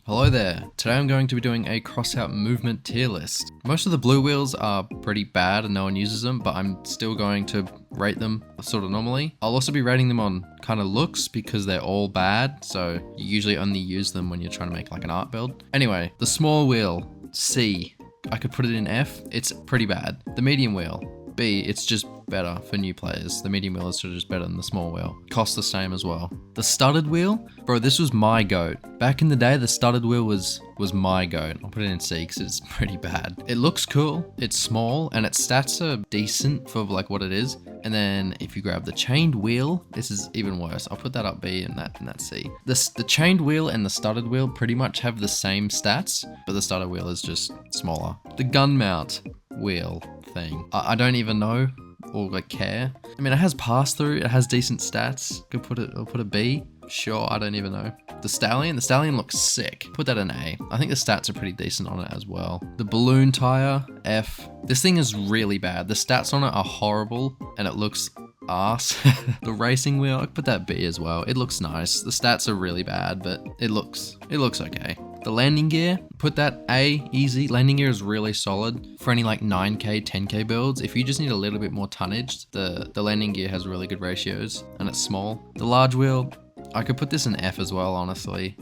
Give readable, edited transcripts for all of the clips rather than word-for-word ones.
Hello there, today I'm going to be doing a crossout movement tier list. Most of the blue wheels are pretty bad and no one uses them, but I'm still going to rate them sort of normally. I'll also be rating them on kind of looks because they're all bad, so you usually only use them when you're trying to make like an art build. Anyway, the small wheel, C. I could put it in F, it's pretty bad. The medium wheel, B, it's just better for new players. The medium wheel is sort of just better than the small wheel. Costs the same as well. The studded wheel, bro, this was my goat. Back in the day, the studded wheel was my goat. I'll put it in C because it's pretty bad. It looks cool, it's small, and its stats are decent for like what it is. And then if you grab the chained wheel, this is even worse. I'll put that up B and that C. The chained wheel and the studded wheel pretty much have the same stats, but the studded wheel is just smaller. The gun mount wheel thing, I don't even know or like care. I mean, it has pass through, it has decent stats. I'll put a B. Sure, I don't even know. The stallion looks sick. Put that in A. I think the stats are pretty decent on it as well. The balloon tire, F. This thing is really bad. The stats on it are horrible and it looks arse. The racing wheel, I could put that B as well. It looks nice. The stats are really bad, but it looks okay. The landing gear, put that A, easy. Landing gear is really solid for any like 9k, 10k builds. If you just need a little bit more tonnage, the landing gear has really good ratios and it's small. The large wheel, I could put this in F as well, honestly.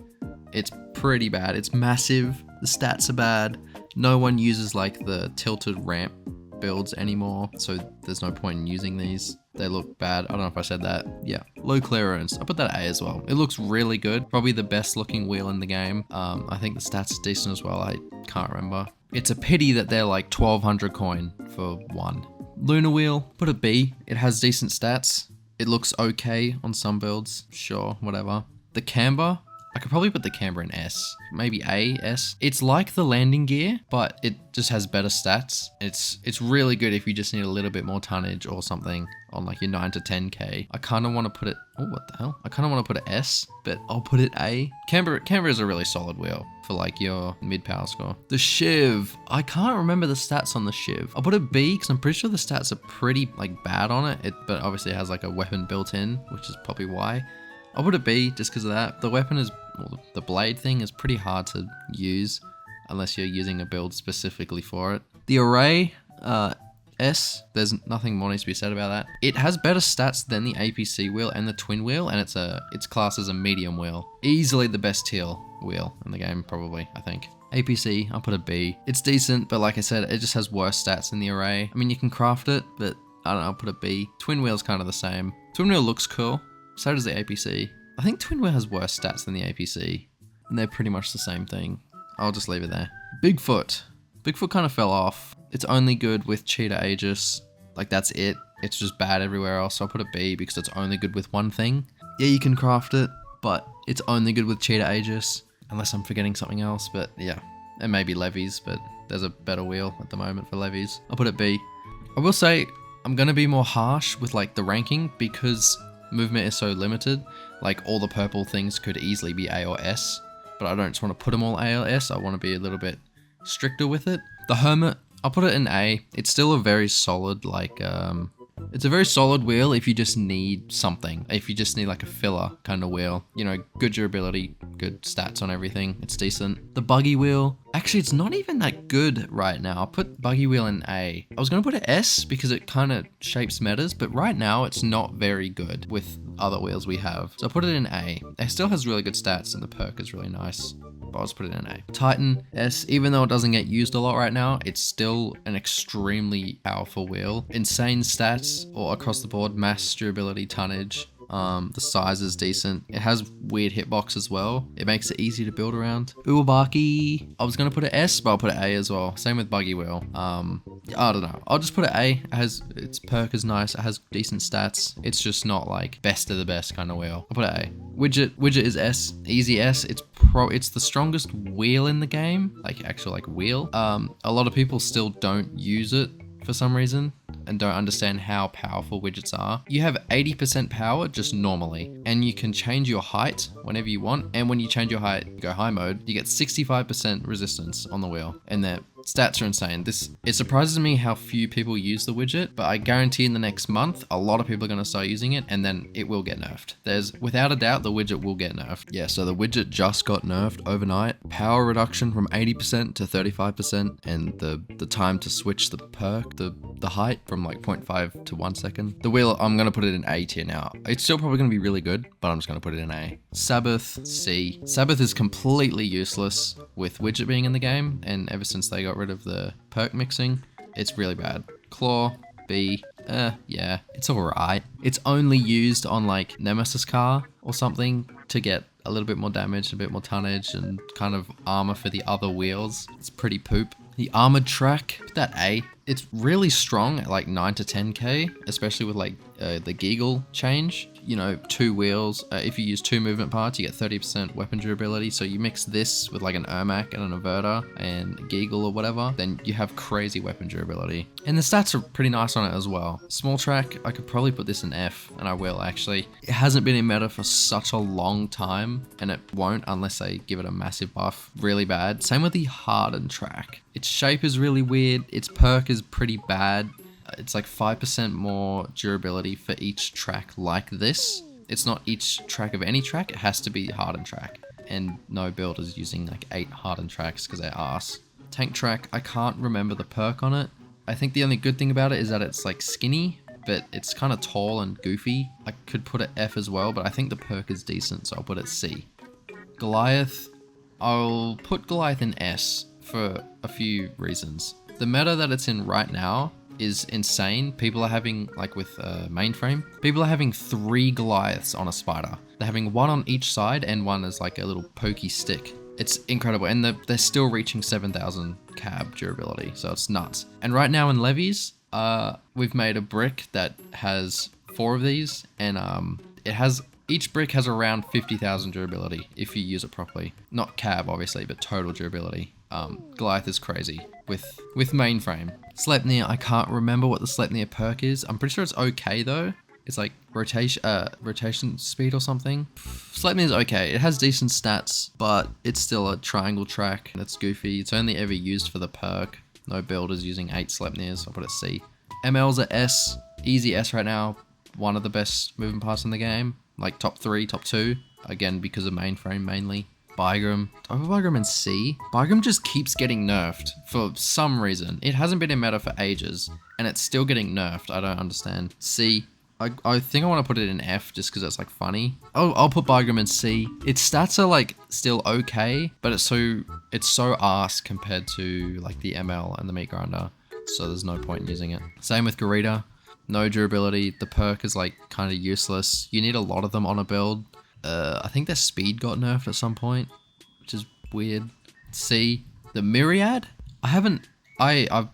It's pretty bad. It's massive. The stats are bad. No one uses like the tilted ramp builds anymore, so there's no point in using these. They look bad. I don't know if I said that. Yeah. Low clearance. I put that A as well. It looks really good. Probably the best looking wheel in the game. I think the stats are decent as well. I can't remember. It's a pity that they're like 1200 coin for one. Lunar wheel, put a B. It has decent stats. It looks okay on some builds. Sure, whatever. The camber, I could probably put the camber in S, maybe A, S. It's like the landing gear, but it just has better stats. It's really good if you just need a little bit more tonnage or something on like your 9 to 10k. I kind of want to put it, oh, what the hell? I kind of want to put it S, but I'll put it A. Camber is a really solid wheel for like your mid power score. The Shiv, I can't remember the stats on the Shiv. I'll put it B because I'm pretty sure the stats are pretty like bad on it, but obviously it has like a weapon built in, which is probably why. I'll put a B just because of that. The weapon is, well, the blade thing is pretty hard to use unless you're using a build specifically for it. The array, S, there's nothing more needs to be said about that. It has better stats than the APC wheel and the twin wheel, and it's classed as a medium wheel. Easily the best tier wheel in the game, probably, I think. APC, I'll put a B. It's decent, but like I said, it just has worse stats than the array. I mean, you can craft it, but I don't know, I'll put a B. Twin wheel's kind of the same. Twin wheel looks cool. So does the APC. I think Twin Wheel has worse stats than the APC, and they're pretty much the same thing. I'll just leave it there. Bigfoot. Bigfoot kind of fell off. It's only good with Cheetah Aegis. Like, that's it. It's just bad everywhere else, so I'll put a B because it's only good with one thing. Yeah, you can craft it, but it's only good with Cheetah Aegis, unless I'm forgetting something else, but yeah. And maybe Levies, but there's a better wheel at the moment for Levies. I'll put it B. I will say, I'm going to be more harsh with like the ranking because movement is so limited. Like all the purple things could easily be A or S, but I don't just want to put them all A or S. I want to be a little bit stricter with it. The Hermit, I'll put it in A. It's still a very solid, like, it's a very solid wheel if you just need something. If you just need like a filler kind of wheel. You know, good durability, good stats on everything. It's decent. The buggy wheel, actually it's not even that good right now. I'll put buggy wheel in A. I was going to put it S because it kind of shapes metas, but right now it's not very good with other wheels we have. So I'll put it in A. It still has really good stats and the perk is really nice. But I'll just put it in A. Titan, S, even though it doesn't get used a lot right now, it's still an extremely powerful wheel. Insane stats or across the board, mass, durability, tonnage. The size is decent. It has weird hitbox as well. It makes it easy to build around. Uwabaki, I was going to put it S, but I'll put it A as well. Same with buggy wheel. I don't know. I'll just put it A. Its perk is nice. It has decent stats. It's just not like best of the best kind of wheel. I'll put it A. Widget is S. Easy S. It's the strongest wheel in the game. Like actual like wheel. A lot of people still don't use it for some reason and don't understand how powerful widgets are. You have 80% power just normally, and you can change your height whenever you want. And when you change your height, go high mode, you get 65% resistance on the wheel, and they're Stats are insane. It surprises me how few people use the widget, but I guarantee in the next month, a lot of people are going to start using it, and then it will get nerfed. Without a doubt, the widget will get nerfed. Yeah, so the widget just got nerfed overnight. Power reduction from 80% to 35%, and the time to switch the perk, the height from like 0.5 to 1 second. The wheel, I'm going to put it in A tier now. It's still probably going to be really good, but I'm just going to put it in A. Sabbath, C. Sabbath is completely useless with widget being in the game, and ever since they got rid of the perk mixing, it's really bad. Claw, B, yeah, it's alright. It's only used on like Nemesis car or something to get a little bit more damage, a bit more tonnage, and kind of armor for the other wheels. It's pretty poop. The armored track, that A, it's really strong at like 9 to 10k, especially with like the Geagle change. You know, 2 wheels. If you use 2 movement parts, you get 30% weapon durability. So you mix this with like an Ermac and an Averter and Geagle or whatever, then you have crazy weapon durability. And the stats are pretty nice on it as well. Small track, I could probably put this in F, and I will actually. It hasn't been in meta for such a long time, and it won't unless they give it a massive buff really bad. Same with the hardened track. Its shape is really weird. Its perk is pretty bad. It's like 5% more durability for each track like this. It's not each track of any track, it has to be hardened track. And no build is using like 8 hardened tracks because they're arse. Tank track, I can't remember the perk on it. I think the only good thing about it is that it's like skinny, but it's kind of tall and goofy. I could put it F as well, but I think the perk is decent, so I'll put it C. Goliath, I'll put Goliath in S for a few reasons. The meta that it's in right now is insane. People are having, like with mainframe, people are having 3 Goliaths on a spider. They're having 1 on each side and 1 as like a little pokey stick. It's incredible, and they're still reaching 7,000 cab durability, so it's nuts. And right now in levies, we've made a brick that has 4 of these, and each brick has around 50,000 durability if you use it properly. Not cab, obviously, but total durability. Goliath is crazy with mainframe. Sleipnir, I can't remember what the Sleipnir perk is. I'm pretty sure it's okay though. It's like rotation speed or something. Sleipnir is okay. It has decent stats, but it's still a triangle track and it's goofy. It's only ever used for the perk. No builders using 8 Sleipnirs. I'll put it C. ML's a S. Easy S right now. One of the best movement parts in the game. Like top 3, top 2. Again, because of mainframe mainly. Bygram. Do I put Bygram in C? Bygram just keeps getting nerfed for some reason. It hasn't been in meta for ages, and it's still getting nerfed. I don't understand. C. I think I want to put it in F just because it's like funny. Oh, I'll put Bygram in C. Its stats are like still okay, but it's so arse compared to like the ML and the Meat Grinder, so there's no point in using it. Same with Garita. No durability. The perk is like kind of useless. You need a lot of them on a build. I think their speed got nerfed at some point, which is weird. C. The Myriad? I've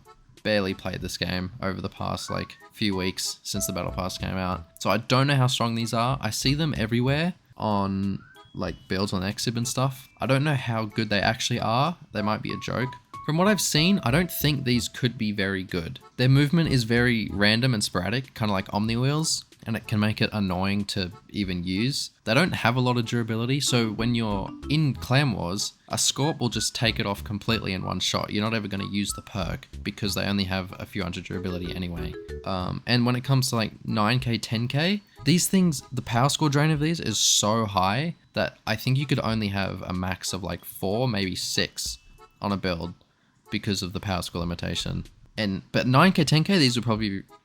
barely played this game over the past like few weeks since the Battle Pass came out. So I don't know how strong these are. I see them everywhere on like builds on Exib and stuff. I don't know how good they actually are. They might be a joke. From what I've seen, I don't think these could be very good. Their movement is very random and sporadic, kind of like Omni Wheels, and it can make it annoying to even use. They don't have a lot of durability, so when you're in Clan Wars, a Scorp will just take it off completely in one shot. You're not ever going to use the perk because they only have a few hundred durability anyway. And when it comes to like 9k, 10k, these things, the power score drain of these is so high that I think you could only have a max of like 4, maybe 6 on a build because of the power score limitation. But 9k, 10k,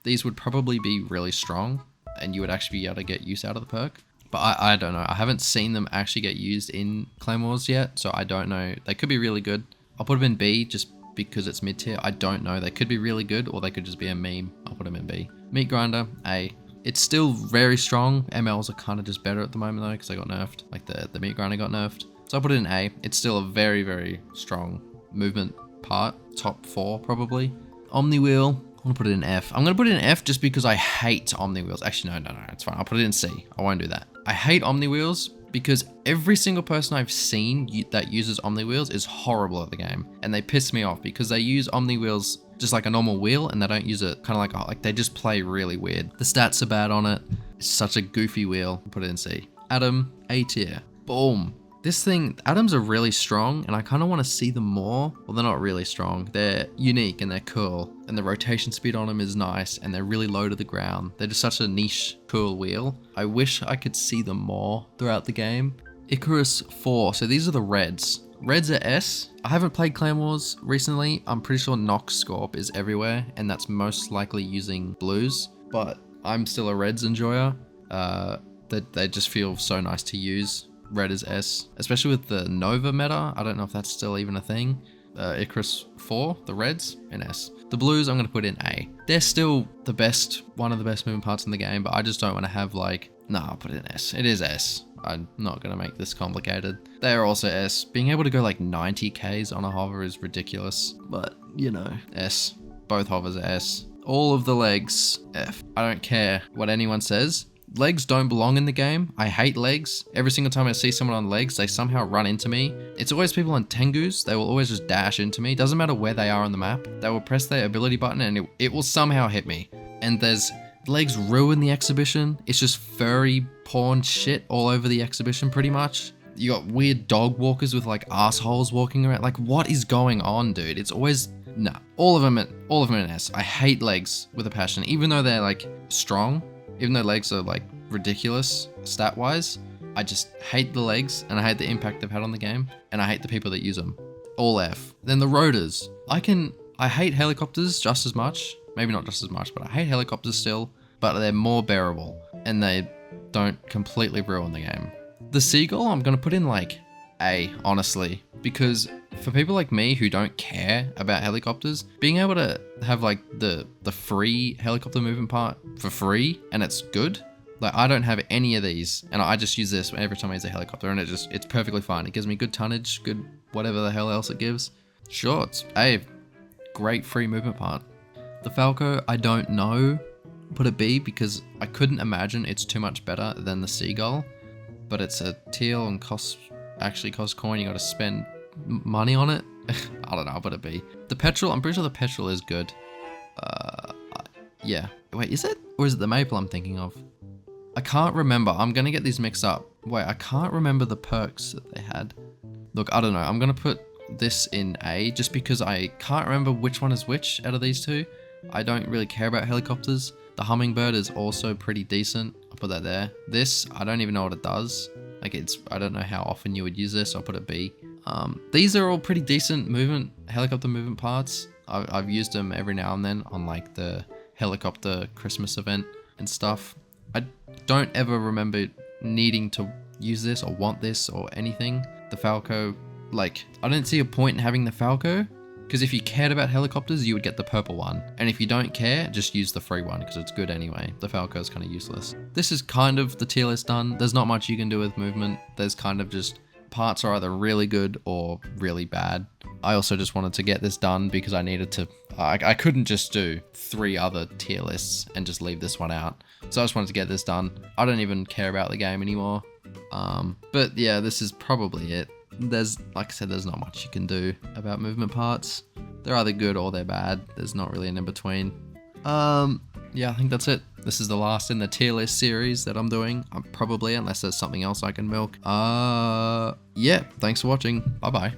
these would probably be really strong, and you would actually be able to get use out of the perk. But I don't know. I haven't seen them actually get used in Clan Wars yet, so I don't know. They could be really good. I'll put them in B just because it's mid tier. I don't know. They could be really good, or they could just be a meme. I'll put them in B. Meat Grinder, A. It's still very strong. MLs are kind of just better at the moment though, because they got nerfed. Like the Meat Grinder got nerfed. So I'll put it in A. It's still a very, very strong movement part. Top 4 probably. Omni Wheel, I'm gonna put it in F. I'm gonna put it in F just because I hate Omni Wheels. Actually, no, it's fine. I'll put it in C. I won't do that. I hate Omni Wheels because every single person I've seen that uses Omni Wheels is horrible at the game. And they piss me off because they use Omni Wheels just like a normal wheel and they don't use it kind of like they just play really weird. The stats are bad on it. It's such a goofy wheel. I'll put it in C. Adam, A tier. Boom. This thing, atoms are really strong and I kind of want to see them more. Well, they're not really strong. They're unique and they're cool. And the rotation speed on them is nice and they're really low to the ground. They're just such a niche, cool wheel. I wish I could see them more throughout the game. Icarus 4, so these are the reds. Reds are S. I haven't played Clan Wars recently. I'm pretty sure Nox Scorp is everywhere and that's most likely using blues. But I'm still a reds enjoyer. They just feel so nice to use. Red is S, especially with the Nova meta. I don't know if that's still even a thing. Icarus 4, the reds, in S. The blues, I'm going to put in A. They're still the best, one of the best movement parts in the game, but I just don't want to have like, nah, I'll put it in S. It is S. I'm not going to make this complicated. They're also S. Being able to go like 90 Ks on a hover is ridiculous, but you know, S. Both hovers are S. All of the legs, F. I don't care what anyone says. Legs don't belong in the game. I hate legs. Every single time I see someone on legs, they somehow run into me. It's always people on Tengus. They will always just dash into me. Doesn't matter where they are on the map. They will press their ability button and it will somehow hit me. And legs ruin the exhibition. It's just furry porn shit all over the exhibition pretty much. You got weird dog walkers with like assholes walking around. Like what is going on, dude? It's always, nah. All of them in S. I hate legs with a passion, even though they're like strong. Even though legs are like ridiculous stat-wise, I just hate the legs and I hate the impact they've had on the game and I hate the people that use them. All F. Then the rotors. I hate helicopters just as much. Maybe not just as much, but I hate helicopters still, but they're more bearable and they don't completely ruin the game. The seagull, I'm gonna put in like A, honestly, because for people like me who don't care about helicopters, being able to have like the free helicopter movement part for free and it's good. Like I don't have any of these and I just use this every time I use a helicopter and it's perfectly fine. It gives me good tonnage, good whatever the hell else it gives. Sure, it's A, great free movement part. The Falco, I don't know, put a B because I couldn't imagine it's too much better than the Seagull, but it's a teal and costs coin. You got to spend money on it. I don't know, I'll put a B. The Petrel, I'm pretty sure the Petrel is good. Yeah. Wait, is it? Or is it the Maple I'm thinking of? I can't remember. I'm going to get these mixed up. Wait, I can't remember the perks that they had. Look, I don't know. I'm going to put this in A just because I can't remember which one is which out of these two. I don't really care about helicopters. The Hummingbird is also pretty decent. I'll put that there. This, I don't even know what it does. Like I don't know how often you would use this. I'll put a B. These are all pretty decent helicopter movement parts. I've used them every now and then on like the helicopter Christmas event and stuff. I don't ever remember needing to use this or want this or anything. The Falco, like, I don't see a point in having the Falco because if you cared about helicopters, you would get the purple one. And if you don't care, just use the free one because it's good anyway. The Falco is kind of useless. This is kind of the tier list done. There's not much you can do with movement. There's kind of just parts are either really good or really bad. I also just wanted to get this done because I needed to, I couldn't just do 3 other tier lists and just leave this one out. So I just wanted to get this done. I don't even care about the game anymore. But yeah, this is probably it. Like I said, there's not much you can do about movement parts. They're either good or they're bad. There's not really an in-between. Yeah, I think that's it. This is the last in the tier list series that I'm doing. Probably, unless there's something else I can milk. Yeah, thanks for watching. Bye-bye.